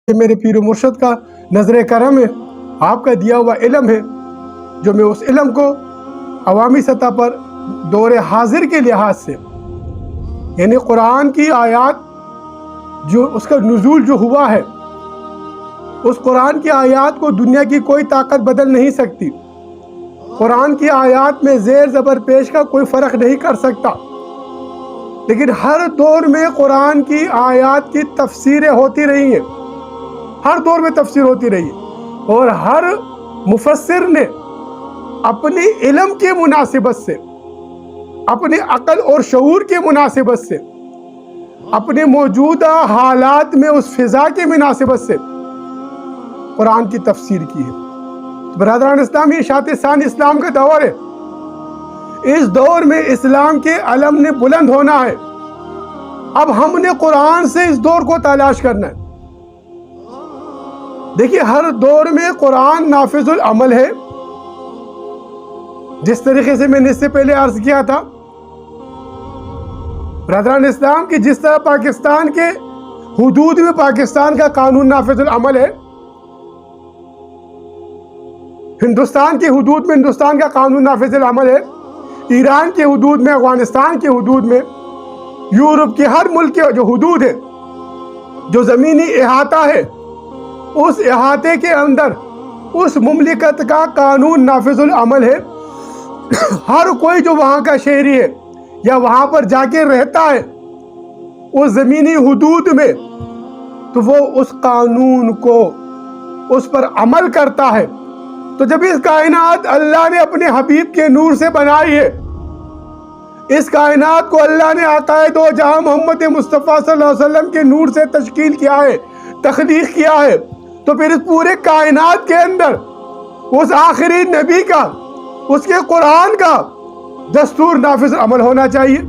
یہ میرے پیر و مرشد کا نظر کرم ہے، آپ کا دیا ہوا علم ہے، جو میں اس علم کو عوامی سطح پر دور حاضر کے لحاظ سے، یعنی قرآن کی آیات جو اس کا نزول جو ہوا ہے، اس قرآن کی آیات کو دنیا کی کوئی طاقت بدل نہیں سکتی۔ قرآن کی آیات میں زیر زبر پیش کا کوئی فرق نہیں کر سکتا، لیکن ہر دور میں قرآن کی آیات کی تفسیریں ہوتی رہی ہیں، ہر دور میں تفسیر ہوتی رہی ہے، اور ہر مفسر نے اپنی علم کے مناسبت سے، اپنی عقل اور شعور کے مناسبت سے، اپنے موجودہ حالات میں اس فضا کے مناسبت سے قرآن کی تفسیر کی ہے۔ برادران اسلام، یہ اشاعت ثانی اسلام کا دور ہے۔ اس دور میں اسلام کے علم نے بلند ہونا ہے۔ اب ہم نے قرآن سے اس دور کو تلاش کرنا ہے۔ دیکھیے، ہر دور میں قرآن نافذ العمل ہے، جس طریقے سے میں نے اس سے پہلے عرض کیا تھا برادران اسلام کی، جس طرح پاکستان کے حدود میں پاکستان کا قانون نافذ العمل ہے، ہندوستان کی حدود میں ہندوستان کا قانون نافذ العمل ہے، ایران کے حدود میں، افغانستان کے حدود میں، یورپ کے ہر ملک کے جو حدود ہے، جو زمینی احاطہ ہے، اس احاطے کے اندر اس مملکت کا قانون نافذ العمل ہے۔ ہر کوئی جو وہاں کا شہری ہے یا وہاں پر جا کے رہتا ہے اس زمینی حدود میں، تو وہ اس قانون کو، اس پر عمل کرتا ہے۔ تو جب اس کائنات اللہ نے اپنے حبیب کے نور سے بنائی ہے، اس کائنات کو اللہ نے عقائد دو جہاں محمد مصطفیٰ صلی اللہ علیہ وسلم کے نور سے تشکیل کیا ہے، تخلیق کیا ہے، تو پھر اس پورے کائنات کے اندر اس آخری نبی کا، اس کے قرآن کا دستور نافذ عمل ہونا چاہیے۔